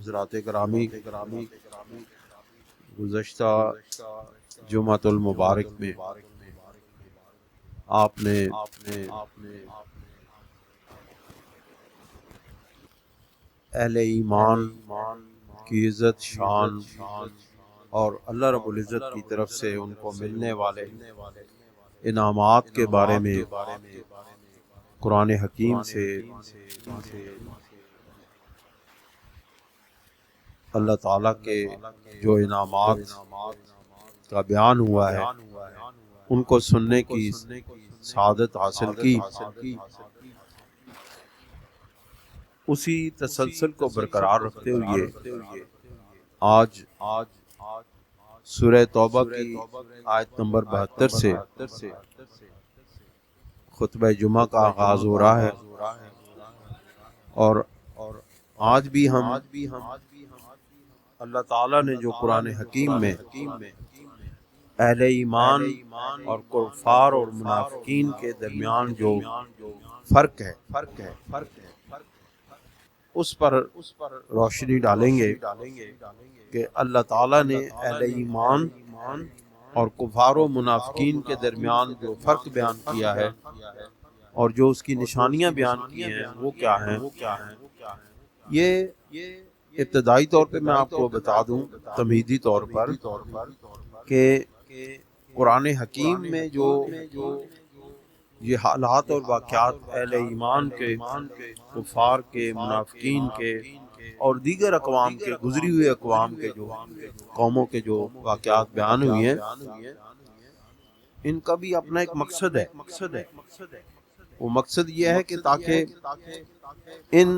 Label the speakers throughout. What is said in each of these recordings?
Speaker 1: حضرات گرامی، گزشتہ جمعۃ المبارک میں آپ نے اہل ایمان کی عزت شان اور اللہ رب العزت کی طرف سے ان کو ملنے والے انعامات کے بارے میں قرآن حکیم سے اللہ تعالیٰ کے جو انعامات کا بیان ہوا ہے ان کو سننے کی سعادت حاصل کی۔ اسی تسلسل کو برقرار رکھتے ہوئے آج سورہ توبہ کی آیت نمبر 72 سے خطبہ جمعہ کا آغاز ہو رہا ہے، اور آج بھی ہم اللہ تعالیٰ نے جو قرآن حکیم میں اہل ایمان اور کفار اور منافقین کے درمیان جو فرق ہے اس پر روشنی ڈالیں گے کہ اللہ تعالیٰ نے اہل ایمان اور کفار و منافقین کے درمیان جو فرق بیان کیا ہے اور جو اس کی نشانیاں بیان کی ہیں وہ کیا ہیں۔ یہ ابتدائی طور پہ میں آپ کو بتا دوں تمہیدی طور پر کہ قرآن حکیم میں جو یہ حالات اور واقعات اہل ایمان کے، کفار کے، منافقین کے اور دیگر اقوام کے، گزری ہوئے اقوام کے، جو قوموں کے جو واقعات بیان ہوئی ہیں، ان کا بھی اپنا ایک مقصد ہے۔ وہ مقصد یہ ہے کہ تاکہ ان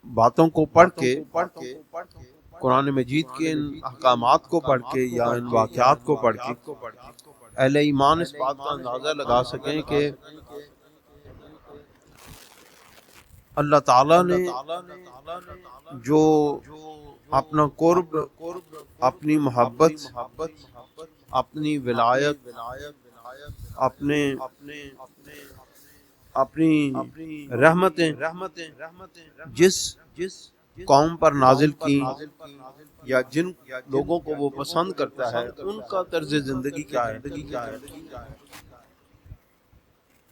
Speaker 1: باتوں کو پڑھ کے، قرآن مجید کے ان احکامات کو پڑھ کے یا ان واقعات کو پڑھ کے اہل ایمان اس بات کا اندازہ لگا سکیں کہ اللہ تعالیٰ نے جو اپنا قرب، اپنی محبت، اپنی ولایت، اپنی رحمتیں جس قوم پر نازل کی یا جن لوگوں کو وہ پسند کرتا ہے ان کا طرز زندگی کیا ہے،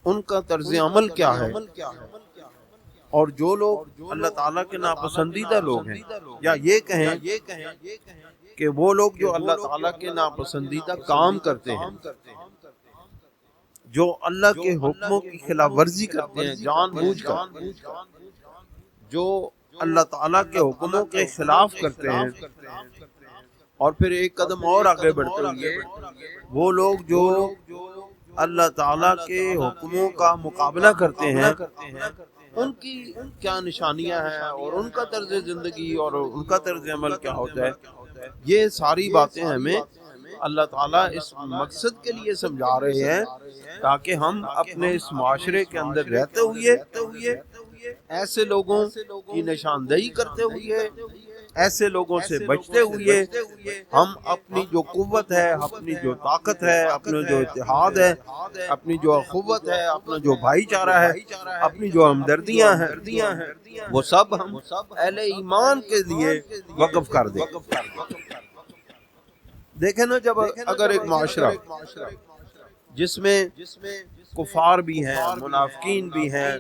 Speaker 1: ان کا طرز عمل کیا ہے، اور جو لوگ اللہ تعالیٰ کے ناپسندیدہ لوگ ہیں، یا یہ کہیں کہ وہ لوگ جو اللہ تعالیٰ کے ناپسندیدہ کام کرتے ہیں، جو اللہ کے حکموں کی خلاف ورزی کرتے ہیں جان بوجھ کر، جو اللہ تعالیٰ کے حکموں کے خلاف کرتے ہیں، اور پھر ایک قدم اور آگے بڑھتے ہوئے وہ لوگ جو اللہ تعالیٰ کے حکموں کا مقابلہ کرتے ہیں، ان کی کیا نشانیاں ہیں اور ان کا طرز زندگی اور ان کا طرز عمل کیا ہوتا ہے، یہ ساری باتیں ہمیں اللہ تعالیٰ اس مقصد کے لیے سمجھا رہے ہیں تاکہ ہم اپنے اس معاشرے کے اندر رہتے ہوئے ایسے لوگوں کی نشاندہی کرتے ہوئے، ایسے لوگوں سے بچتے ہوئے، ہم اپنی جو قوت ہے، اپنی جو طاقت ہے، اپنا جو اتحاد ہے، اپنی جو اخوت ہے، اپنا جو بھائی چارہ ہے، اپنی جو ہمدردیاں ہیں، وہ سب ہم اہل ایمان کے لیے وقف کر دیں۔ دیکھیں نا، جب اگر ایک معاشرہ جس میں کفار بھی ہیں، منافقین بھی ہیں،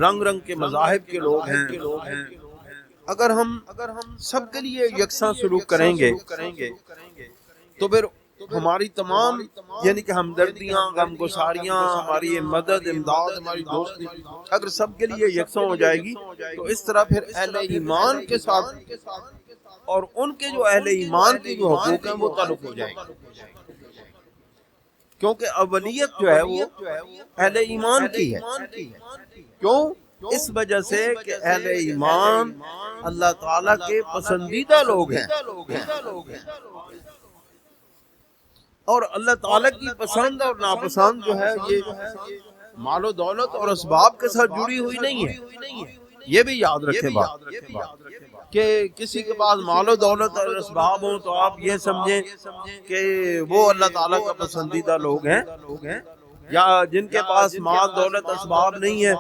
Speaker 1: رنگ رنگ کے مذاہب کے لوگ ہیں، اگر ہم سب کے لیے یکساں سلوک کریں گے تو پھر ہماری تمام یعنی کہ ہمدردیاں، غمگساریاں، ہماری مدد، امداد، ہماری دوستی اگر سب کے لیے یکساں ہو جائے گی تو اس طرح پھر اہل ایمان کے ساتھ اور ان کے جو اہل ایمان کے جو حقوق ہیں وہ تعلق ہو جائیں گے، کیونکہ اولیت جو ہے وہ اہل ایمان کی ہے۔ کیوں؟ اس وجہ سے کہ اہل ایمان اللہ تعالیٰ کے پسندیدہ لوگ ہیں، اور اللہ تعالیٰ کی پسند اور ناپسند جو ہے یہ مال و دولت اور اسباب کے ساتھ جڑی ہوئی نہیں ہے۔ یہ بھی یاد رکھیں بات کہ کسی کے پاس مال و دولت اور اسباب ہوں تو آپ یہ سمجھیں کہ وہ اللہ تعالیٰ کا پسندیدہ لوگ ہیں، یا جن کے پاس مال دولت اسباب نہیں ہے،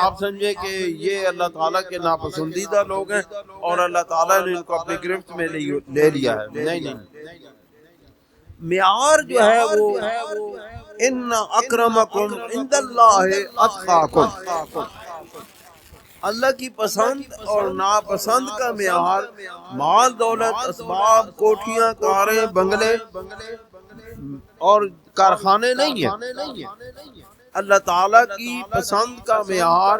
Speaker 1: آپ سمجھے کہ یہ اللہ تعالیٰ کے ناپسندیدہ لوگ ہیں اور اللہ تعالیٰ نے ان کو اپنی گرفت میں لے لیا ہے. نہیں، معیار جو ہے وہ ان اکرمکم عند اللہ اتقاکم. اللہ کی پسند اور ناپسند کا معیار مال دولت اسباب کوٹھیاں کاریں بنگلے اور کارخانے نہیں ہیں. اللہ تعالیٰ کی پسند کا معیار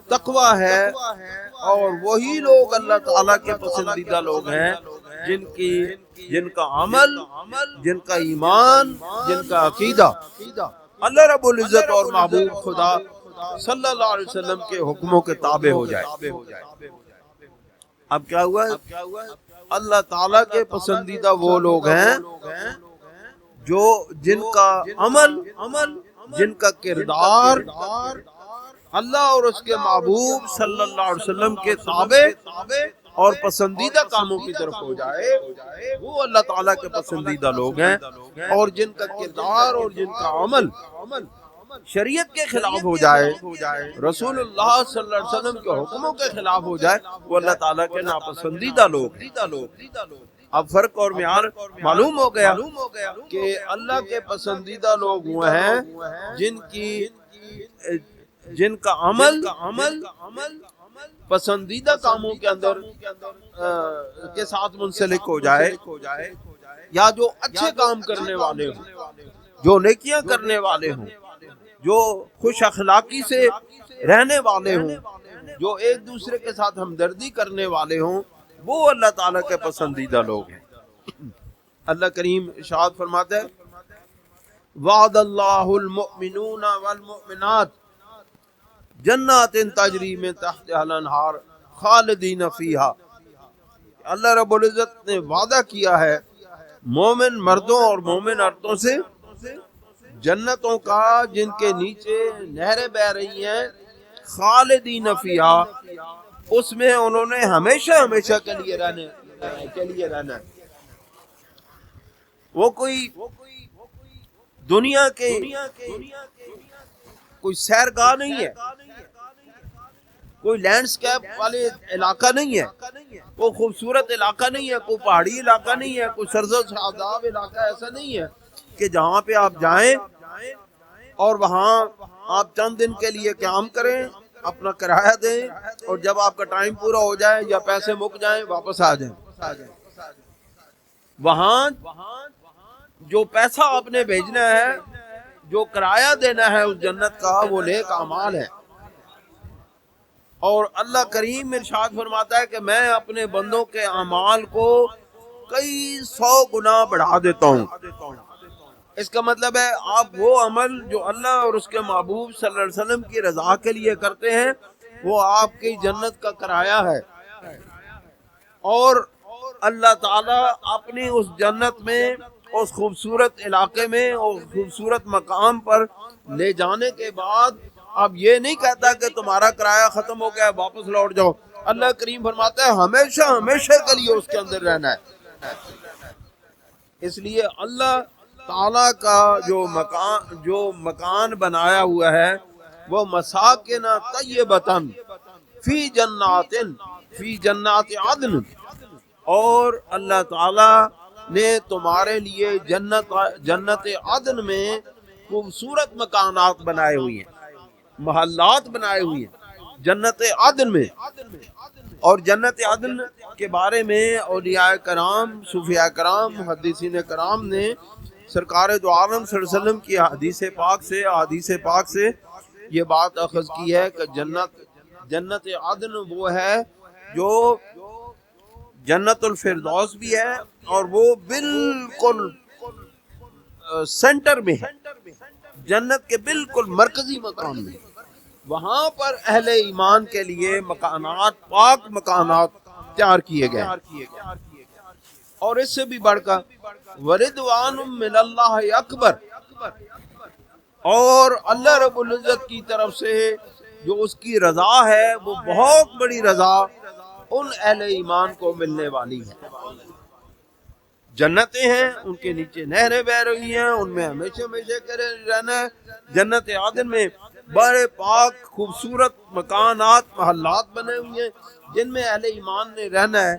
Speaker 1: تقوی ہے، اور وہی لوگ اللہ تعالیٰ کے پسندیدہ لوگ ہیں جن کا عمل، جن کا ایمان، جن کا عقیدہ اللہ رب العزت اور محبوب خدا صلی اللہ علیہ وسلم کے حکموں کے تابع ہو جائے. اب کیا ہوا ہے؟ اللہ تعالیٰ کے پسندیدہ وہ لوگ ہیں جو جن کا عمل، جن کا کردار اللہ اور اس کے محبوب صلی اللہ علیہ وسلم کے تابع اور پسندیدہ کاموں کی طرف ہو جائے، وہ اللہ تعالیٰ کے پسندیدہ لوگ ہیں. اور جن کا کردار اور جن کا عمل شریعت کے خلاف ہو جائے، رسول اللہ صلی اللہ علیہ وسلم کے حکموں کے خلاف ہو جائے، وہ اللہ تعالیٰ کے ناپسندیدہ لوگ ہیں. اب فرق اور معیار معلوم ہو گیا کہ اللہ کے پسندیدہ لوگ وہ ہیں جن کا عمل پسندیدہ کاموں کے اندر کے ساتھ منسلک ہو جائے، یا جو اچھے کام کرنے والے ہوں، جو نیکیاں کرنے والے ہوں، جو خوش اخلاقی سے رہنے والے ہوں، جو ایک دوسرے کے ساتھ ہمدردی کرنے والے ہوں، وہ اللہ تعالیٰ کے پسندیدہ لوگ ہیں. اللہ کریم ارشاد فرماتا ہے وعد اللہ المؤمنون والمؤمنات جنات تجری من تحتها الانہار خالدین فیہا. اللہ رب العزت نے وعدہ کیا ہے مومن مردوں اور مومن عورتوں سے جنتوں کا جن کے نیچے نہریں بہ رہی ہیں، خالدین فیہا، اس میں انہوں نے ہمیشہ ہمیشہ کے لیے رہنا ہے. وہ کوئی دنیا کے کوئی سیرگاہ نہیں ہے، کوئی لینڈسکیپ والے علاقہ نہیں ہے، وہ خوبصورت علاقہ نہیں ہے، کوئی پہاڑی علاقہ نہیں ہے، کوئی سرز و شاداب علاقہ ایسا نہیں ہے کہ جہاں پہ آپ جائیں اور وہاں آپ چند دن کے لیے قیام کریں، اپنا کرایہ دیں، اور جب آپ کا ٹائم پورا ہو جائے یا پیسے مک جائیں واپس آ جائیں. وہاں جو پیسہ آپ نے بھیجنا ہے، جو کرایہ دینا ہے اس جنت کا، وہ نیک اعمال ہے. اور اللہ کریم ارشاد فرماتا ہے کہ میں اپنے بندوں کے اعمال کو کئی 100 گنا بڑھا دیتا ہوں. اس کا مطلب ہے آپ وہ عمل جو اللہ اور اس کے محبوب صلی اللہ علیہ وسلم کی رضا کے لیے کرتے ہیں، وہ آپ کی جنت کا کرایہ ہے. اور اللہ تعالیٰ اپنی اس جنت میں، اس خوبصورت علاقے میں، اس خوبصورت مقام پر لے جانے کے بعد اب یہ نہیں کہتا کہ تمہارا کرایہ ختم ہو گیا واپس لوٹ جاؤ. اللہ کریم فرماتا ہے ہمیشہ ہمیشہ کے لیے اس کے اندر رہنا ہے. اس لیے اللہ تعالیٰ کا جو مکان بنایا ہوا ہے وہ مساکن طیبۃ فی جنات عدن، اور اللہ تعالیٰ نے تمہارے لیے جنت عدن میں خوبصورت مکانات بنائے ہوئے ہیں، محلات بنائے ہوئے ہیں جنت عدن میں. اور جنت عدن کے بارے میں اولیاء کرام، صوفیاء کرام، محدثین کرام نے سرکار دو عالم صلی اللہ علیہ وسلم کی حدیث پاک سے یہ بات اخذ کی ہے کہ جنت عدن وہ ہے جو جنت الفردوس بھی ہے، اور وہ بالکل سینٹر میں ہے، جنت کے بالکل مرکزی مقام میں. وہاں پر اہل ایمان کے لیے مکانات، پاک مکانات تیار کیے گئے. اور اس سے بھی بڑھ کر وردوان من اللہ اکبر، اور اللہ رب العزت کی طرف سے جو اس کی رضا ہے وہ بہت بڑی رضا ان اہل ایمان کو ملنے والی ہے جنتیں ہیں، ان کے نیچے نہریں بہ رہی ہیں، ان میں ہمیشہ ہمیشہ رہنا ہے۔ جنت عدن میں بڑے پاک خوبصورت مکانات، محلات بنے ہوئے ہیں جن میں اہل ایمان نے رہنا ہے۔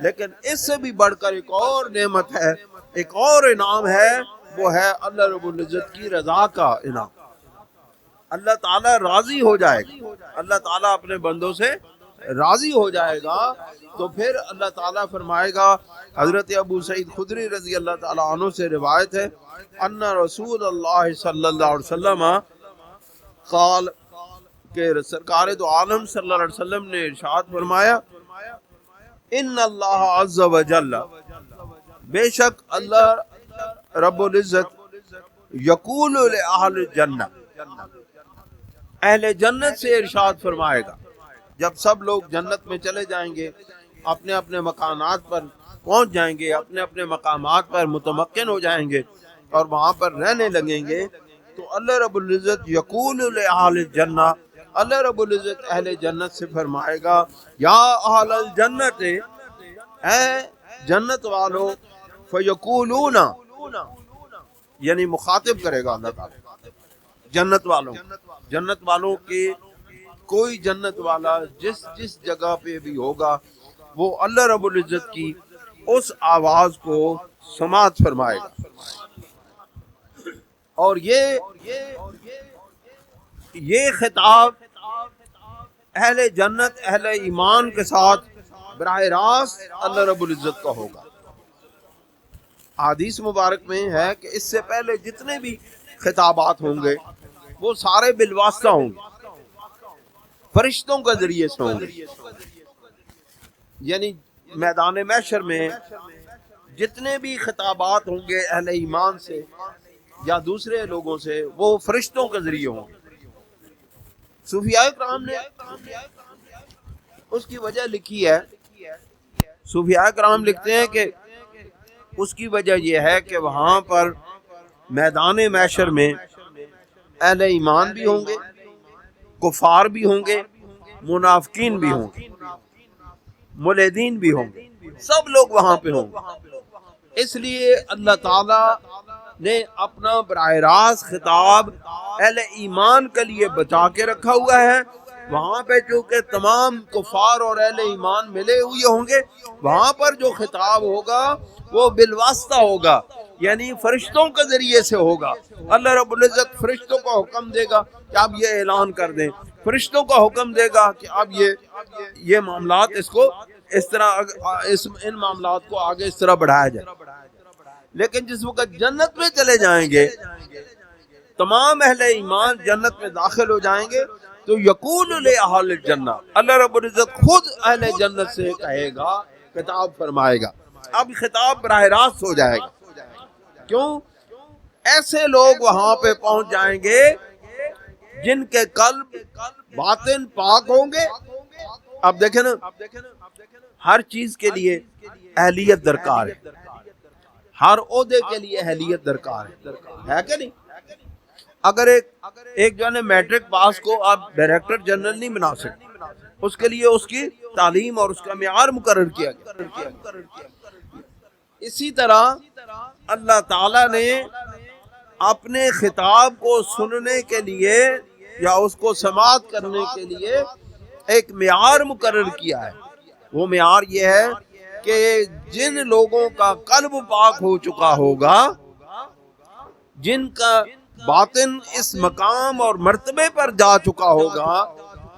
Speaker 1: لیکن اس سے بھی بڑھ کر ایک اور نعمت ہے، ایک اور انعام ہے، وہ ہے اللہ رب العزت کی رضا کا انعام۔ اللہ تعالیٰ راضی ہو جائے گا، اللہ تعالیٰ اپنے بندوں سے راضی ہو جائے گا، تو پھر اللہ تعالیٰ فرمائے گا۔ حضرت ابو سعید خدری رضی اللہ تعالیٰ عنہ سے روایت ہے، ان رسول اللہ صلی اللہ علیہ وسلم قال، کہ سرکار دو عالم صلی اللہ علیہ وسلم نے ارشاد فرمایا، ان اللہ عز و جل، بے شک اللہ رب العزت، یقول لأہل الجنہ، اہل جنت سے ارشاد فرمائے گا جب سب لوگ جنت میں چلے جائیں گے، اپنے اپنے مکانات پر پہنچ جائیں گے، اپنے اپنے مقامات پر متمکن ہو جائیں گے اور وہاں پر رہنے لگیں گے، تو اللہ رب العزت یقول لأہل الجنہ، اللہ رب العزت اہل جنت سے فرمائے گا، یا اہل الجنت، اے جنت والو، فیقولون، یعنی مخاطب کرے گا اللہ تعالیٰ جنت والوں کے، کوئی جنت والا جس جس جگہ پہ بھی ہوگا وہ اللہ رب العزت کی اس آواز کو سماعت فرمائے گا۔ اور یہ خطاب اہل جنت، اہل ایمان کے ساتھ براہ راست اللہ رب العزت کا ہوگا۔ حدیث مبارک میں ہے کہ اس سے پہلے جتنے بھی خطابات ہوں گے وہ سارے بالواسطہ ہوں گے، فرشتوں کے ذریعے سے ہوں گے۔ یعنی میدان محشر میں جتنے بھی خطابات ہوں گے اہل ایمان سے یا دوسرے لوگوں سے، وہ فرشتوں کے ذریعے ہوں گے۔ صوفیاء کرام نے اس کی وجہ لکھی ہے، صوفیاء کرام لکھتے ہیں کہ اس کی وجہ یہ ہے کہ وہاں پر میدان محشر میں اہل ایمان بھی ہوں گے، کفار بھی ہوں گے، منافقین بھی ہوں گے، ملحدین بھی ہوں گے، سب لوگ وہاں پہ ہوں گے۔ اس لیے اللہ تعالی نے اپنا براہ راست خطاب اہل ایمان کے لیے بچا کے رکھا ہوا ہے۔ وہاں پہ چونکہ تمام کفار اور اہل ایمان ملے ہوئے ہوں گے، وہاں پر جو خطاب ہوگا وہ بالواسطہ ہوگا، یعنی فرشتوں کے ذریعے سے ہوگا۔ اللہ رب العزت فرشتوں کو حکم دے گا کہ آپ یہ اعلان کر دیں، فرشتوں کو حکم دے گا کہ اب یہ معاملات اس طرح ان معاملات کو آگے اس طرح بڑھایا جائے۔ لیکن جس وقت جنت میں چلے جائیں گے، تمام اہل ایمان جنت میں داخل ہو جائیں گے، تو یقول لأہل الجنہ، اللہ رب العزت خود اہل جنت سے کہے گا، خطاب فرمائے گا۔ اب خطاب براہ راست ہو جائے گا، کیوں؟ ایسے لوگ وہاں پہ پہنچ جائیں گے جن کے قلب باطن پاک ہوں گے۔ اب دیکھیں نا، ہر چیز کے لیے اہلیت درکار ہے، ہر عہدے کے لیے اہلیت درکار ہے کہ نہیں؟ اگر ایک جو ہے میٹرک پاس کو آپ ڈائریکٹر جنرل نہیں بنا سکتے، اس کے لیے اس کی تعلیم اور اس کا معیار مقرر کیا گیا۔ اسی طرح اللہ تعالیٰ نے اپنے خطاب کو سننے کے لیے یا اس کو سماعت کرنے کے لیے ایک معیار مقرر کیا ہے۔ وہ معیار یہ ہے کہ جن لوگوں کا قلب پاک ہو چکا ہوگا، جن کا باطن اس مقام اور مرتبے پر جا چکا ہوگا،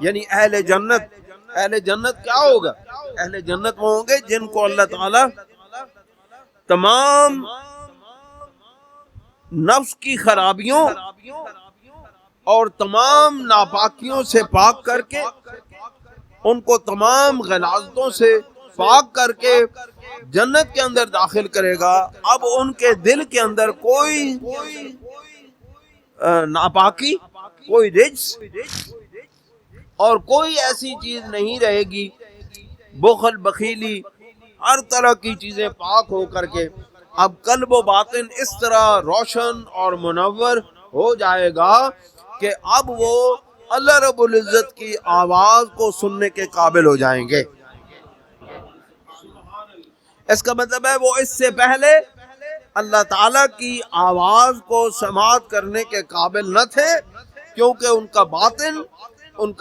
Speaker 1: یعنی اہل جنت کیا ہوگا؟ اہل جنت وہ ہوں گے جن کو اللہ تعالی تمام نفس کی خرابیوں اور تمام ناپاکیوں سے پاک کر کے، ان کو تمام غلاظتوں سے پاک کر کے جنت کے اندر داخل کرے گا۔ اب ان کے دل کے اندر کوئی ناپاکی، کوئی رجس اور کوئی ایسی چیز نہیں رہے گی، بخل، بخیلی، ہر طرح کی چیزیں پاک ہو کر کے اب قلب و باطن اس طرح روشن اور منور ہو جائے گا کہ اب وہ اللہ رب العزت کی آواز کو سننے کے قابل ہو جائیں گے۔ اس کا مطلب ہے وہ اس سے پہلے اللہ تعالیٰ کی آواز کو سماعت کرنے کے قابل نہ تھے، کیونکہ ان کا باطن، ان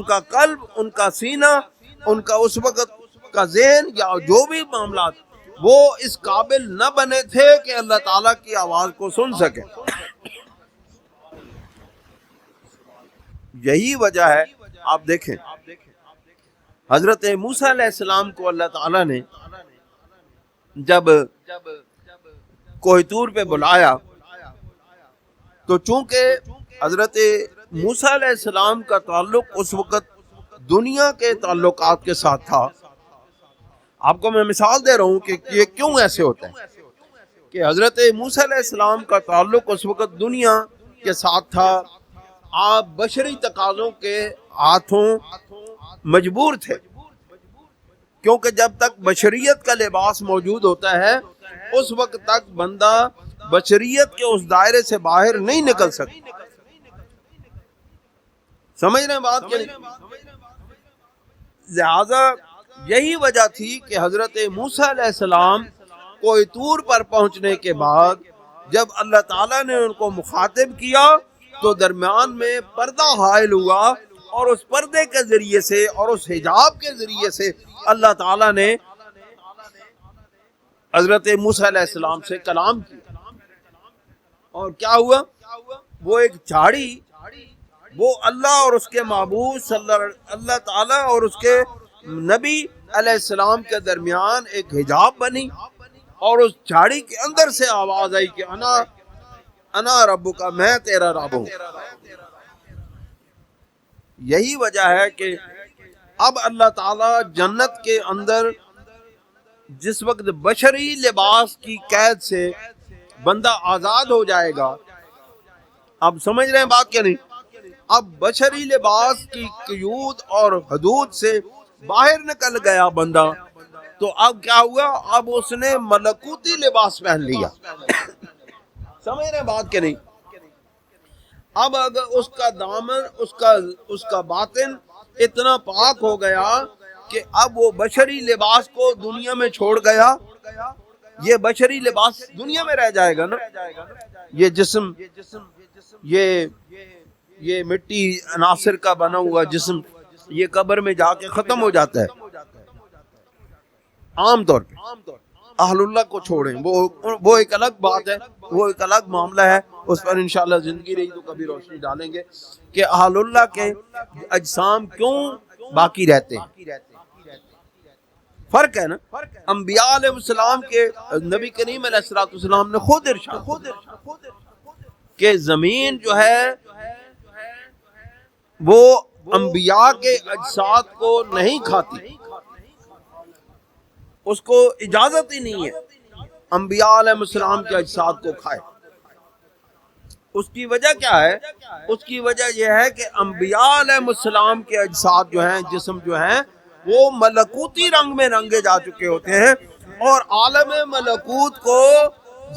Speaker 1: کا قلب، ان کا سینہ، ان کا اس وقت کا ذہن یا جو بھی معاملات، وہ اس قابل نہ بنے تھے کہ اللہ تعالیٰ کی آواز کو سن سکے۔ یہی وجہ ہے، آپ دیکھیں حضرت موسیٰ علیہ السلام کو اللہ تعالیٰ نے جب کوہ طور پہ بلایا تو چونکہ حضرت موسیٰ علیہ السلام کا تعلق اس وقت دنیا کے تعلقات کے ساتھ تھا۔ آپ کو میں مثال دے رہا ہوں کہ یہ کیوں ایسے ہوتا ہے کہ حضرت موسیٰ علیہ السلام کا تعلق اس وقت دنیا کے ساتھ تھا، آپ بشری تقاضوں کے ہاتھوں مجبور تھے، کیونکہ جب تک بشریت کا لباس موجود ہوتا ہے اس وقت تک بندہ بشریت کے اس دائرے سے باہر نہیں نکل سکتا۔ سمجھ رہے ہیں بات کہ نہیں؟ لہذا یہی وجہ تھی کہ حضرت موسیٰ علیہ السلام کوہ طور پر پہنچنے کے بعد جب اللہ تعالیٰ نے ان کو مخاطب کیا تو درمیان میں پردہ حائل ہوا، اور اس پردے کے ذریعے سے اور اس حجاب کے ذریعے سے اللہ تعالیٰ نے حضرت موسیٰ علیہ السلام سے کلام کیا۔ اور کیا ہوا؟ وہ ایک جھاڑی، وہ اللہ اور اس کے معبود اللہ تعالیٰ اور اس کے نبی علیہ السلام کے درمیان ایک حجاب بنی، اور اس جھاڑی کے اندر سے آواز آئی کہ انا ربک، میں تیرا رب ہوں۔ یہی وجہ ہے کہ اب اللہ تعالیٰ جنت کے اندر جس وقت بشری لباس کی قید سے بندہ آزاد ہو جائے گا، اب سمجھ رہے ہیں بات کیا نہیں؟ اب بشری لباس کی قیود اور حدود سے باہر نکل گیا بندہ، تو اب کیا ہوا؟ اب اس نے ملکوتی لباس پہن لیا۔ سمجھ رہے ہیں بات کیا نہیں؟ اب اگر اس کا دامن، اس کا باطن اتنا پاک ہو گیا کہ اب وہ بشری لباس کو دنیا میں چھوڑ گیا، یہ بشری لباس دنیا میں رہ جائے گا نا، یہ جسم، یہ مٹی عناصر کا بنا ہوا جسم، یہ قبر میں جا کے ختم ہو جاتا ہے عام طور پہ۔ اہل اللہ کو چھوڑیں، وہ ایک الگ بات ہے، وہ ایک الگ معاملہ ہے، اس پر انشاءاللہ زندگی رہی تو کبھی روشنی ڈالیں گے کہ اہل اللہ کے اجسام کیوں باقی رہتے ہیں۔ فرق ہے نا، انبیاء علیہ السلام کے نبی کریم علیہ السلام نے خود ارشاد کہ زمین جو ہے وہ انبیاء کے اجساد کو نہیں کھاتی، اس کو اجازت ہی نہیں ہے انبیاء علیہ السلام کے اجساد کو کھائے۔ اس کی وجہ کیا ہے؟ اس کی وجہ یہ ہے کہ انبیاء علیہ السلام کے اجساد جو ہیں، جسم جو ہیں، وہ ملکوتی رنگ میں رنگے جا چکے ہوتے ہیں، اور عالم ملکوت کو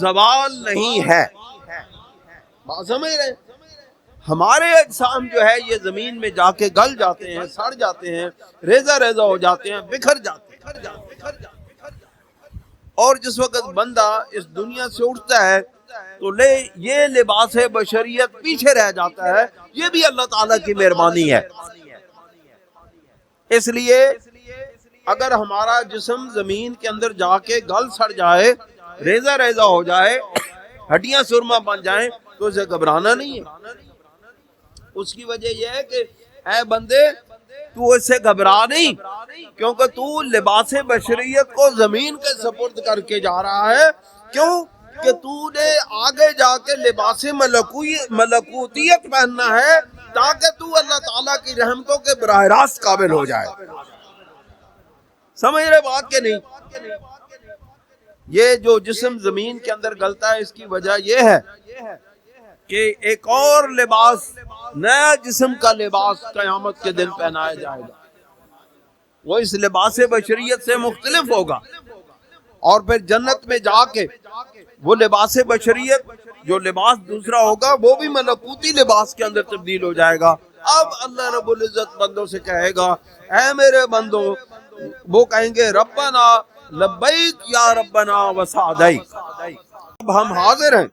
Speaker 1: زوال نہیں ہے۔ بات سمجھ رہے ہیں؟ ہمارے اجسام جو ہے یہ زمین میں جا کے گل جاتے ہیں، سڑ جاتے ہیں، ریزہ ریزہ ہو جاتے ہیں، بکھر جاتے ہیں، اور جس وقت بندہ اس دنیا سے اٹھتا ہے تو یہ لباس بشریت پیچھے رہ جاتا ہے۔ یہ بھی اللہ تعالیٰ کی مہربانی ہے۔ اس لیے اگر ہمارا جسم زمین کے اندر جا کے گل سڑ جائے، ریزہ ریزہ ہو جائے، ہڈیاں سرما بن جائیں، تو اسے گھبرانا نہیں ہے۔ اس کی وجہ یہ ہے کہ اے بندے، تو اس سے گھبرا نہیں، کیونکہ تو لباس بشریت کو زمین کے سپرد کر کے جا رہا ہے۔ کیوں؟ کہ تو نے آگے جا کے لباس ملکوتیت پہننا ہے، تاکہ تو اللہ تعالیٰ کی رحمتوں کے براہ راست قابل ہو جائے۔ سمجھ رہے بات کہ نہیں؟ یہ جو جسم زمین کے اندر گلتا ہے، اس کی وجہ یہ ہے کہ ایک اور لباس، نیا جسم کا لباس قیامت کے دن پہنایا جائے گا، وہ اس لباس بشریت سے مختلف ہوگا، اور پھر جنت میں جا کے وہ لباس بشریت، جو لباس دوسرا ہوگا، وہ بھی ملکوتی لباس کے اندر تبدیل ہو جائے گا۔ اب اللہ رب العزت بندوں سے کہے گا، اے میرے بندو، وہ کہیں گے ربنا لبیک یا ربنا وسعدیک، اب ہم حاضر ہیں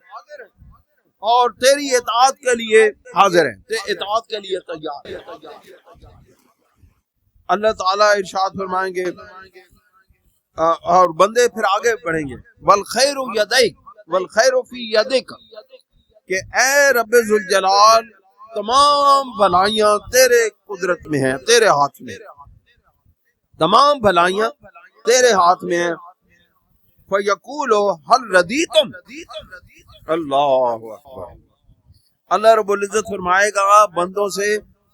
Speaker 1: اور تیری اطاعت کے لیے حاضر ہیں، اطاعت کے لیے تیار ہیں۔ اللہ تعالیٰ ارشاد فرمائیں گے اور بندے پھر آگے بڑھیں گے، والخیر یدیک والخیر فی یدک، کہ اے رب ذوالجلال تمام بھلائیاں تیرے قدرت میں ہیں، تیرے ہاتھ میں، تمام بھلائیاں تیرے ہاتھ میں ہیں۔ فَيَقُولُ هَلْ رَضِيتُمْ، اللہ اکبر، اللہ رب العزت فرمائے گا بندوں سے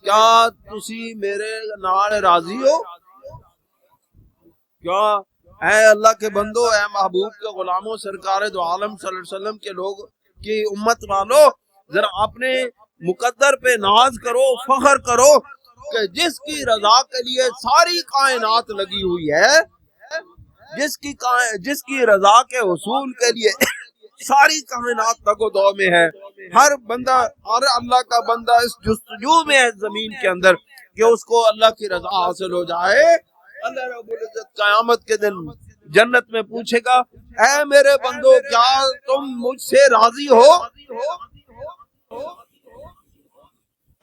Speaker 1: کیا تسی میرے نال راضی ہو؟ کیا اے اللہ کے بندو، اے محبوب کے غلاموں، سرکار دو عالم صلی اللہ علیہ وسلم کے لوگ کی امت والو، ذرا اپنے مقدر پہ ناز کرو، فخر کرو کہ جس کی رضا کے لیے ساری کائنات لگی ہوئی ہے، جس کی رضا کے حصول کے لیے ساری کائنات تک و دو میں ہے، ہر بندہ، ہر اللہ کا بندہ اس جستجو میں ہے زمین کے اندر کہ اس کو اللہ کی رضا حاصل ہو جائے۔ اللہ رب العزت قیامت کے دن جنت میں پوچھے گا اے میرے بندو کیا تم مجھ سے راضی ہو؟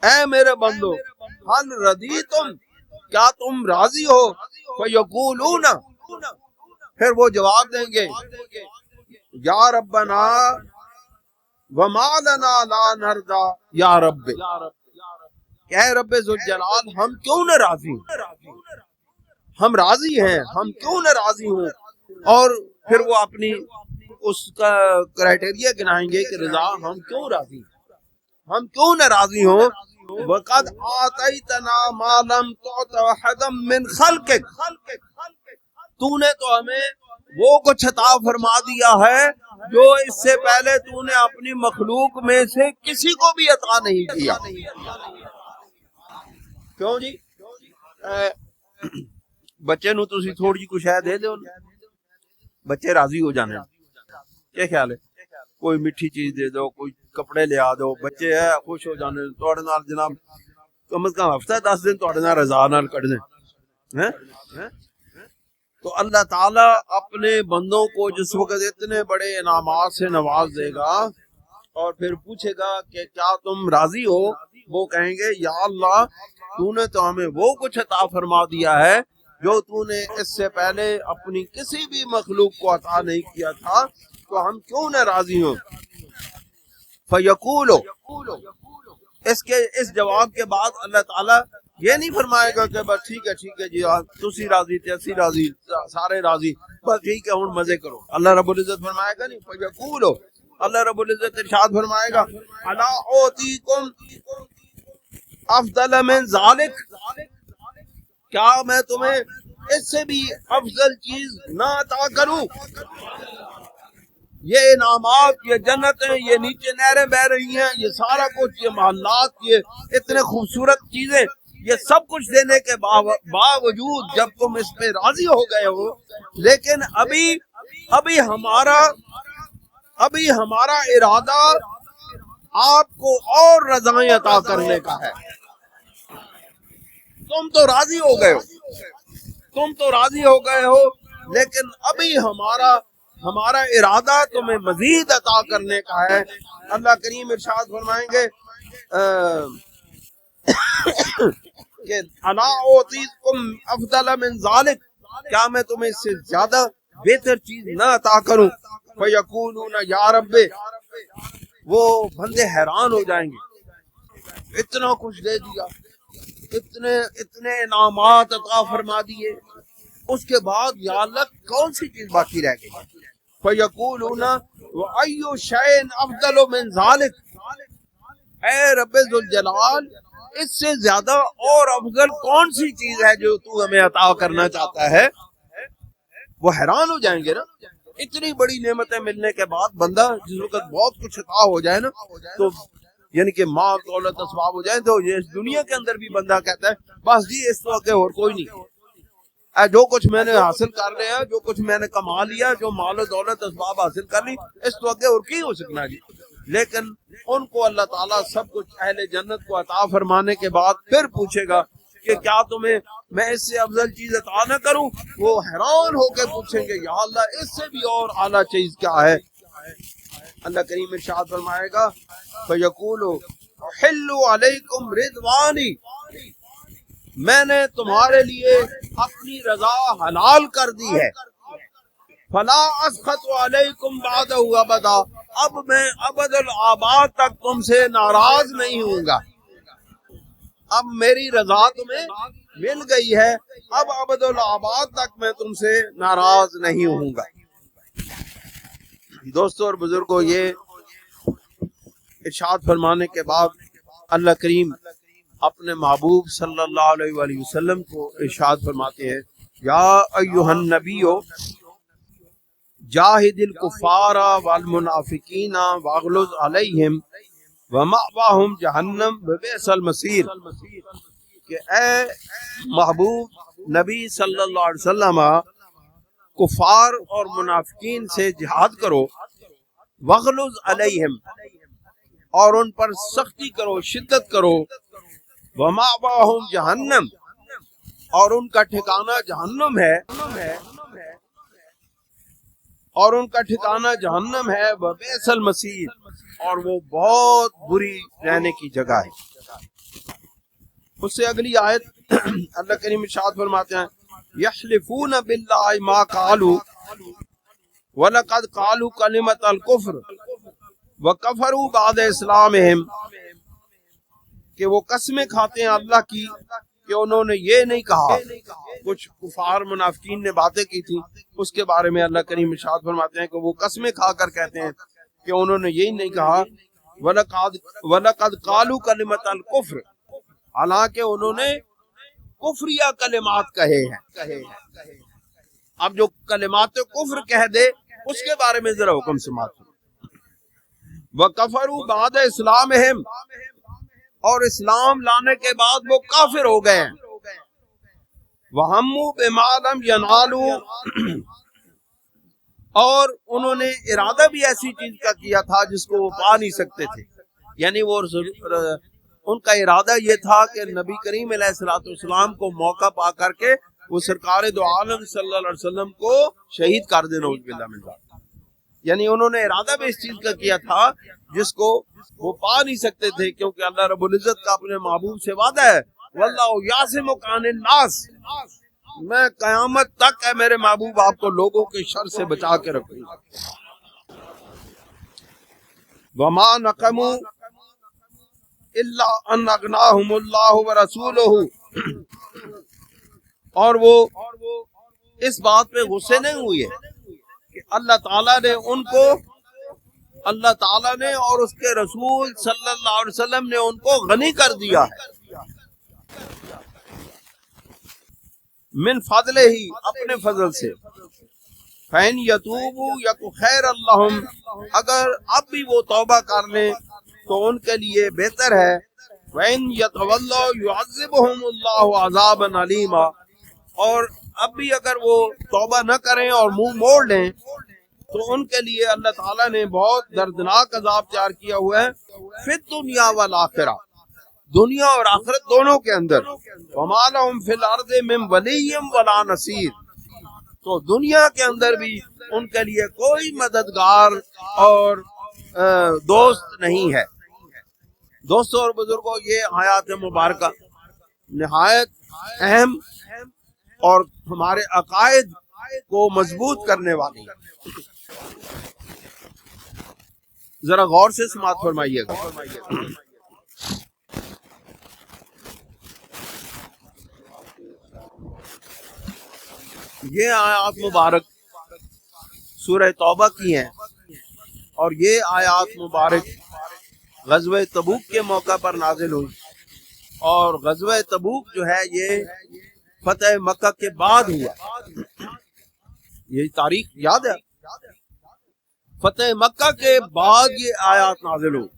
Speaker 1: اے میرے بندو حل رضیتم، کیا تم راضی ہو؟ فیقولون، پھر وہ جواب دیں گے یا ربنا وما لنا لا نرضى یا رب، اے رب ذوالجلال ہم کیوں نہ راضی ہوں، ہم راضی ہیں، ہم کیوں نہ راضی ہوں۔ اور پھر وہ اپنی اس کا کرائٹیریا گنائیں گے کہ رضا ہم کیوں راضی ہیں، ہم کیوں نہ راضی ہوں۔ وَقَدْ آتَيْتَنَا مَا لَمْ تُعْطَ أَحَدًا مِّنْ خَلْقِكَ، تو نے تو ہمیں وہ کچھ عطا فرما دیا ہے جو اس سے پہلے تو نے اپنی مخلوق میں سے کسی کو بھی عطا نہیں کیا۔ کیوں جی؟ بچے نو تسی تھوڑی جی کچھ ہے دے دو، بچے راضی ہو جانے، کیا خیال ہے؟ کوئی میٹھی چیز دے دو، کوئی کپڑے لے آ دو، بچے ہے خوش ہو جانے، تواڈے نال جناب کم از کم ہفتہ 10 دن تواڈے نال رضا نال کٹ دیں۔ تو اللہ تعالیٰ اپنے بندوں کو جس وقت اتنے بڑے انعامات سے نواز دے گا اور پھر پوچھے گا کہ کیا تم راضی ہو، وہ کہیں گے یا اللہ تو نے تو ہمیں وہ کچھ عطا فرما دیا ہے جو تو نے اس سے پہلے اپنی کسی بھی مخلوق کو عطا نہیں کیا تھا، تو ہم کیوں نہ راضی ہوں۔ فیقولو، اس جواب کے بعد اللہ تعالیٰ یہ نہیں فرمائے گا کہ بس ٹھیک ہے جی تسی راضی تے اسی راضی، سارے راضی، بس ٹھیک ہے ہن مزے کرو۔ اللہ رب العزت فرمائے گا نہیں، فیقولو، اللہ رب العزت ارشاد فرمائے گا الا اوتیکم افضل من ذالک، کیا میں تمہیں اس سے بھی افضل چیز نہ عطا کروں؟ یہ انعامات، یہ جنتیں، یہ نیچے نہریں بہ رہی ہیں، یہ سارا کچھ، یہ محلات، یہ اتنے خوبصورت چیزیں، یہ سب کچھ دینے کے باوجود جب تم اس پہ راضی ہو گئے ہو، لیکن ابھی ہمارا ارادہ آپ کو اور رضائیں عطا کرنے کا ہے۔ تم تو راضی ہو گئے ہو، لیکن ابھی ہمارا ارادہ تمہیں مزید عطا کرنے کا ہے۔ اللہ کریم ارشاد فرمائیں گے کہ الا اعطیکم افضل من ذالک، کیا میں تمہیں اس سے زیادہ بہتر چیز نہ عطا کروں؟ فیقولون یا رب، وہ بندے حیران ہو جائیں گے، اتنا کچھ دے دیا، اتنے انعامات عطا فرما دیے، اس کے بعد یا اللہ کون سی چیز باقی رہ گئی؟ فیقولون وَأَيُّ شَيْءٍ أَفْضَلُ مِنْ ذَلِكَ، اے رب ذوالجلال اس سے زیادہ اور افضل کون سی چیز ہے جو تو ہمیں عطا کرنا چاہتا ہے؟ وہ حیران ہو جائیں گے نا، اتنی بڑی نعمتیں ملنے کے بعد بندہ جس وقت بہت کچھ عطا ہو جائے نا، تو یعنی کہ مال دولت اسباب ہو جائے، تو یہ دنیا کے اندر بھی بندہ کہتا ہے بس جی اس وقت اور کوئی نہیں، جو کچھ میں نے حاصل کر لیا، جو کچھ میں نے کما لیا، جو مال و دولت اسباب حاصل کر لی، اس وقت اور کی ہو سکنا جی۔ لیکن ان کو اللہ تعالیٰ سب کچھ اہل جنت کو عطا فرمانے کے بعد پھر پوچھے گا کہ کیا تمہیں میں اس سے افضل چیز عطا نہ کروں؟ وہ حیران ہو کے پوچھیں گے یا اللہ اس سے بھی اور اعلیٰ چیز کیا ہے؟ اللہ کریم ارشاد فرمائے گا فَيَقُولُ أُحِلُّ عَلَيْكُمْ رِضْوَانِي، میں نے تمہارے لیے اپنی رضا حلال کر دی ہے، فَلَا أَسْخَطُ عَلَيْكُمْ بَعْدَهُ أَبَدًا، اب میں ابد الآباد تک تم سے ناراض نہیں ہوں گا، اب میری رضا تمہیں مل گئی ہے، اب ابد الآباد تک میں تم سے ناراض نہیں ہوں گا۔ دوستو اور بزرگوں، یہ ارشاد فرمانے کے بعد اللہ کریم اپنے محبوب صلی اللہ علیہ وآلہ وسلم کو ارشاد فرماتے ہیں یا ایھا النبی جاہد الکفار والمنافقین واغلظ علیہم ومأواہم جہنم وبئس المصیر، کہ اے محبوب نبی صلی اللہ علیہ وسلم کفار اور منافقین سے جہاد کرو، وغلظ علیہم، اور ان پر سختی کرو، شدت کرو، ومأواہم جہنم، اور ان کا ٹھکانہ جہنم ہے، اور ان کا ٹھکانہ جہنم ہے، وبئس المصیر، اور وہ بہت بری رہنے کی جگہ ہے۔ اس سے اگلی آیت اللہ کریم ارشاد فرماتے ہیں یحلفون باللہ ما قالوا وَلَقَدْ قَالُوا كَلِمَةَ الْكُفْرِ وَكَفَرُوا بَعْدَ اسلامہم، کہ وہ قسمیں کھاتے ہیں اللہ کی کہ انہوں نے یہ نہیں کہا، کچھ کفار منافقین نے باتیں کی تھی، اس کے بارے میں اللہ کریم ارشاد فرماتے ہیں کہ وہ قسمیں کھا کر کہتے ہیں کہ انہوں نے یہی نہیں کہا، وَلَقَدْ قَالُوا كَلِمَةَ الْكُفْرِ، حالانکہ انہوں نے کفریہ کلمات کہے ہیں۔ اب جو کلمات کفر کہہ دے اس کے بارے میں ذرا حکم سماعت کرو۔ وَكَفَرُوا بَعْدَ اسلامہم، اور اسلام لانے کے بعد وہ کافر ہو گئے ہیں۔ وَهَمُّوا بِمَا لَمْ يَنَالُوا، اور انہوں نے ارادہ بھی ایسی چیز کا کیا تھا جس کو وہ پا نہیں سکتے تھے، یعنی وہ ان کا ارادہ یہ تھا کہ نبی کریم علیہ الصلوۃ والسلام کو موقع پا کر کے وہ سرکار دو عالم صلی اللہ علیہ وسلم کو شہید کر دینا، نعوذ باللہ من ذالک، یعنی انہوں نے ارادہ بھی اس چیز کا کیا تھا جس کو وہ پا نہیں سکتے تھے، کیونکہ اللہ رب العزت کا اپنے محبوب سے وعدہ ہے واللہ یعصمک عن الناس، میں قیامت تک ہے میرے محبوب آپ کو لوگوں کے شر سے بچا کے رکھوں گا۔ وما نقموا الا ان اغناہم اللہ ورسولہ، اور وہ اس بات پہ غصے نہیں ہوئے کہ اللہ تعالیٰ نے ان کو، اللہ تعالیٰ نے اور اس کے رسول صلی اللہ علیہ وسلم نے ان کو غنی کر دیا ہے، من فضلہ ہی، اپنے فضل سے، فَإِن يَتُوبُوا يَكُ خَيْرًا لَّهُمْ، اگر اب بھی وہ توبہ کر لیں تو ان کے لیے بہتر ہے، وَإِن يَتَوَلَّوْا يُعَذِّبْهُمُ اللَّهُ عَذَابًا عَلِيمًا، اور اب بھی اگر وہ توبہ نہ کریں اور منہ موڑ لیں تو ان کے لیے اللہ تعالیٰ نے بہت دردناک عذاب تیار کیا ہوا ہے، فی الدنیا والآخرہ، دنیا اور آخرت دونوں کے اندر، وَمَا لَهُمْ فِي الْأَرْضِ مِنْ وَلِيٍّ وَلَا نَصِيرٍ، تو دنیا کے اندر بھی ان کے لیے کوئی مددگار اور دوست نہیں ہے۔ دوستوں اور بزرگوں، یہ آیات مبارکہ نہایت اہم اور ہمارے عقائد کو مضبوط کرنے والی ہے، ذرا غور سے سماعت فرمائیے گا۔ یہ آیات مبارک سورہ توبہ کی ہیں، اور یہ آیات مبارک غزوہ تبوک کے موقع پر نازل ہوئی، اور غزوہ تبوک جو ہے یہ فتح مکہ کے بعد ہوا، یہ تاریخ یاد ہے، فتح مکہ کے بعد یہ آیات نازل ہوئی،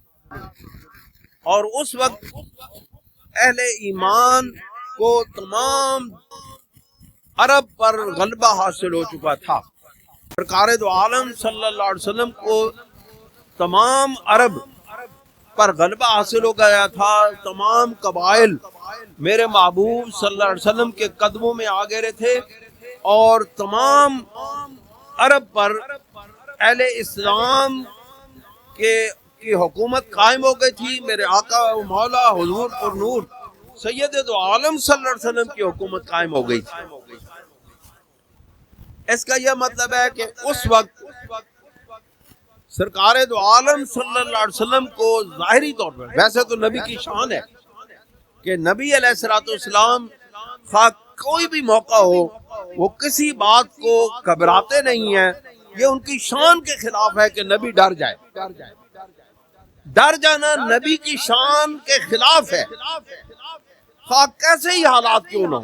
Speaker 1: اور اس وقت اہل ایمان کو تمام عرب پر غلبہ حاصل ہو چکا تھا، سرکار دو عالم صلی اللہ علیہ وسلم کو تمام عرب پر غلبہ حاصل ہو گیا تھا، تمام قبائل میرے محبوب صلی اللہ علیہ وسلم کے قدموں میں آ گئے تھے اور تمام عرب پر اہل اسلام کی حکومت قائم ہو گئی تھی. میرے آقا و مولا حضور پر نور سید دو عالم صلی اللہ علیہ وسلم کی حکومت قائم ہو گئی تھی. اس کا یہ مطلب ہے کہ اس وقت سرکار دو عالم صلی اللہ علیہ وسلم کو ظاہری طور پر، ویسے تو نبی کی شان ہے کہ نبی علیہ الصلوۃ والسلام خواہ کوئی بھی موقع ہو وہ کسی بات کو گھبراتے نہیں ہیں. یہ ان کی شان کے خلاف ہے کہ نبی ڈر جائے. ڈر جانا نبی کی شان کے خلاف ہے، خواہ کیسے ہی حالات کیوں نہ.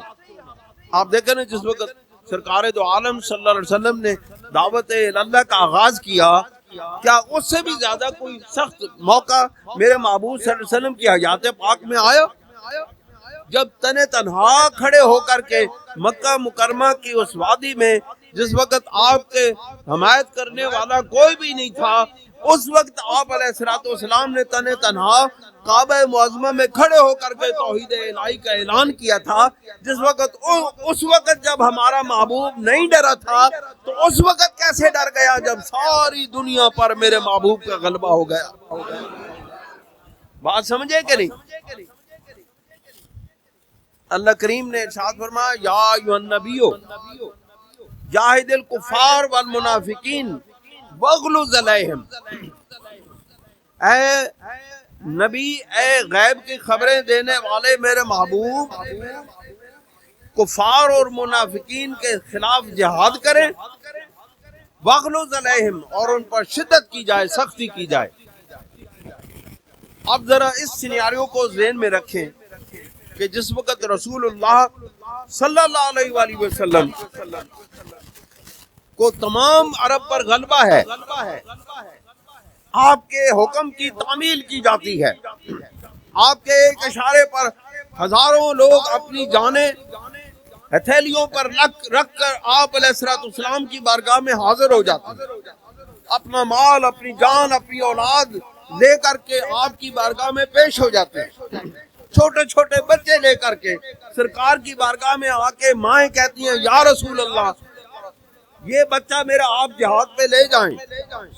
Speaker 1: آپ دیکھیں نا جس وقت سرکار دو عالم صلی اللہ علیہ وسلم نے دعوت اللہ کا آغاز کیا، کیا اس سے بھی زیادہ کوئی سخت موقع میرے محبوب صلی اللہ علیہ وسلم کی حیات پاک میں آیا؟ جب تنہا کھڑے ہو کر کے مکہ مکرمہ کی اس وادی میں جس وقت آپ کے حمایت کرنے والا کوئی بھی نہیں تھا، اس وقت آپ علیہ الصلوۃ والسلام نے تنہا کعبہ معظمہ میں کھڑے ہو کر کے توحید الہی کا اعلان کیا تھا. جس وقت اس وقت جب ہمارا محبوب نہیں ڈرا تھا تو اس وقت کیسے ڈر گیا جب ساری دنیا پر میرے محبوب کا غلبہ ہو گیا؟ بات سمجھے کہ نہیں؟ اللہ کریم نے ارشاد فرمایا یا ایھا النبی جاہد الکفار والمنافقین واغلظ علیہم. اے نبی، اے غیب کی خبریں دینے والے میرے محبوب، کفار اور منافقین کے خلاف جہاد کریں، واغلظ علیہم، اور ان پر شدت کی جائے، سختی کی جائے. اب ذرا اس سینیریو کو ذہن میں رکھیں کہ جس وقت رسول اللہ صلی اللہ علیہ وآلہ وسلم کو تمام عرب پر غلبہ ہے، آپ کے حکم کی تعمیل کی جاتی ہے، آپ کے ایک اشارے پر ہزاروں لوگ اپنی جانیں ہتھیلیوں پر رکھ کر آپ علیہ الصلوۃ والسلام کی بارگاہ میں حاضر ہو جاتے ہیں، اپنا مال، اپنی جان، اپنی اولاد لے کر کے آپ کی بارگاہ میں پیش ہو جاتے ہیں. چھوٹے چھوٹے بچے لے کر کے سرکار کی بارگاہ میں آ کے مائیں کہتی ہیں یا رسول اللہ یہ بچہ میرا آپ جہاد پہ لے جائیں.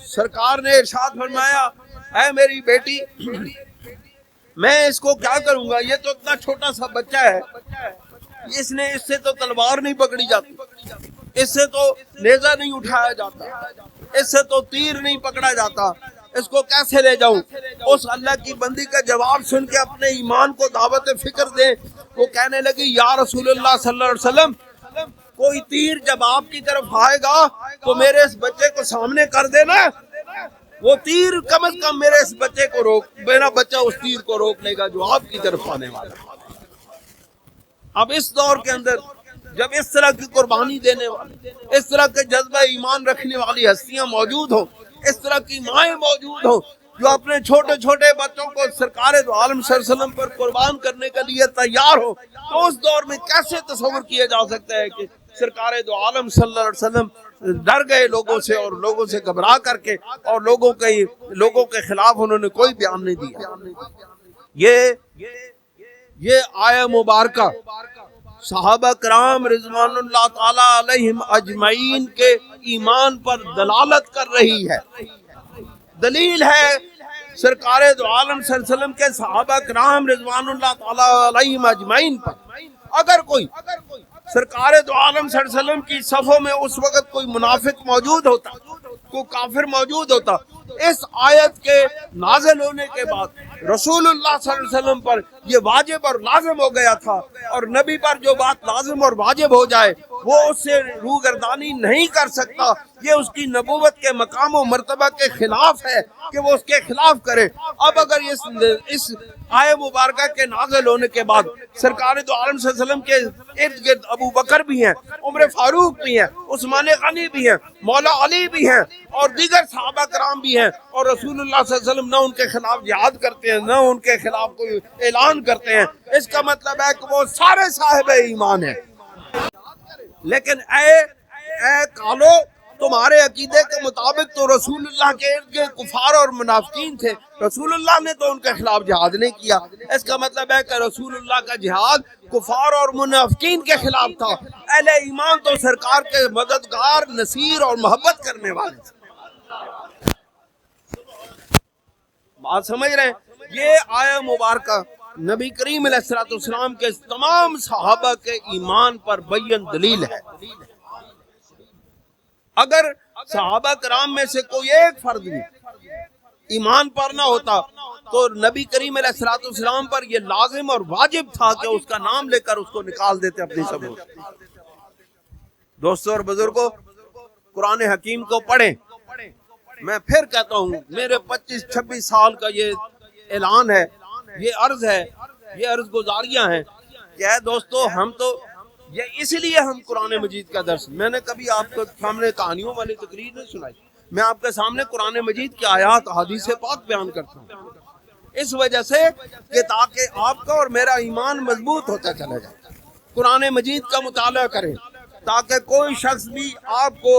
Speaker 1: سرکار نے ارشاد فرمایا اے میری بیٹی، میں اس کو کیا کروں گا، یہ تو اتنا چھوٹا سا بچہ ہے، اس سے تو تلوار نہیں پکڑی جاتی، اس سے تو نیزہ نہیں اٹھایا جاتا، اس سے تو تیر نہیں پکڑا جاتا، اس کو کیسے لے جاؤں؟ اس اللہ کی بندی کا جواب سن کے اپنے ایمان کو دعوت فکر دیں. وہ کہنے لگی یا رسول اللہ صلی اللہ علیہ وسلم، کوئی تیر جب آپ کی طرف آئے گا تو میرے اس بچے کو سامنے کر دینا، وہ تیر کم از کم میرے اس بچے کو روک، میرا بچہ اس تیر کو روک لے گا جو آپ کی طرف آنے والا ہے. اب اس دور کے اندر جب اس طرح کی قربانی دینے والی، اس طرح کے جذبہ ایمان رکھنے والی ہستیاں موجود ہوں، اس طرح کی مائیں موجود ہوں جو اپنے چھوٹے چھوٹے بچوں کو سرکار دو عالم صلی اللہ علیہ وسلم پر قربان کرنے کے لیے تیار ہو، تو اس دور میں کیسے تصور کیا جا سکتا ہے کہ سرکار دو عالم صلی اللہ علیہ وسلم ڈر گئے لوگوں سے اور لوگوں سے گھبرا کر کے اور لوگوں کے خلاف انہوں نے کوئی بیان نہیں دیا. یہ آیہ مبارکہ صحابہ کرام رضوان اللہ تعالی علیہم اجمعین کے ایمان پر دلالت کر رہی ہے، دلیل ہے سرکار دو عالم صلی اللہ علیہ وسلم کے صحابہ کرام رضوان اللہ تعالی علیہم اجمعین پر. اگر کوئی سرکار دو عالم صلی اللہ علیہ وسلم کی صفوں میں اس وقت کوئی منافق موجود ہوتا، کوئی کافر موجود ہوتا، اس آیت کے نازل ہونے کے بعد رسول اللہ صلی اللہ علیہ وسلم پر یہ واجب اور لازم ہو گیا تھا، اور نبی پر جو بات لازم اور واجب ہو جائے وہ اس سے روگردانی نہیں کر سکتا. یہ اس کی نبوت کے مقام و مرتبہ کے خلاف ہے کہ وہ اس کے خلاف کرے. اب اگر اس آیہ مبارکہ کے نازل ہونے کے بعد سرکار دو عالم صلی اللہ علیہ وسلم کے ارد گرد ابو بکر بھی ہیں، عمر فاروق بھی ہیں، عثمان غنی بھی ہیں، مولا علی بھی ہیں اور دیگر صحابہ کرام بھی ہیں، اور رسول اللہ صلی اللہ علیہ وسلم نہ ان کے خلاف جہاد کرتے ہیں نہ ان کے خلاف کوئی اعلان کرتے ہیں. اس کا مطلب ہے کہ وہ سارے صاحب ایمان ہیں. لیکن اے کالو، تمہارے عقیدے کے مطابق تو رسول اللہ کے ارد گرد کفار اور منافقین تھے، رسول اللہ نے تو ان کے خلاف جہاد نہیں کیا، اس کا مطلب ہے کہ رسول اللہ کا جہاد کفار اور منافقین کے خلاف تھا، اہل ایمان تو سرکار کے مددگار، نصیر اور محبت کرنے والے تھے۔ بات سمجھ رہے ہیں؟ یہ آیہ مبارکہ نبی کریم علیہ الصلوۃ والسلام کے تمام صحابہ کے ایمان پر بیان دلیل ہے۔ اگر صحابہ کرام میں سے کوئی ایک فرد بھی ایمان پر نہ ہوتا تو نبی کریم علیہ الصلوۃ والسلام پر یہ لازم اور واجب تھا کہ اس کا نام لے کر اس کو نکال دیتے اپنی ثبوت۔ دوستوں اور بزرگوں، قرآن حکیم کو پڑھیں۔ میں پھر کہتا ہوں، میرے 25-26 سال کا یہ اعلان ہے، یہ عرض ہے، یہ عرض گزاریاں ہیں کہ اے دوستو، ہم تو یہ اس لیے ہم قرآن مجید کا درس، میں نے کبھی آپ کے سامنے کہانیوں والی تقریر نہیں سنائی، میں آپ کے سامنے قرآن مجید کی آیات حدیث پاک بیان کرتا ہوں، اس وجہ سے کہ تاکہ آپ کا اور میرا ایمان مضبوط ہوتا چلا جائے۔ قرآن مجید کا مطالعہ کریں تاکہ کوئی شخص بھی آپ کو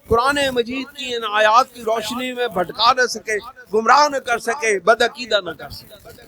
Speaker 1: قرآن مجید کی ان آیات کی روشنی میں بھٹکا نہ سکے، گمراہ نہ کر سکے، بدعقیدہ نہ کر سکے۔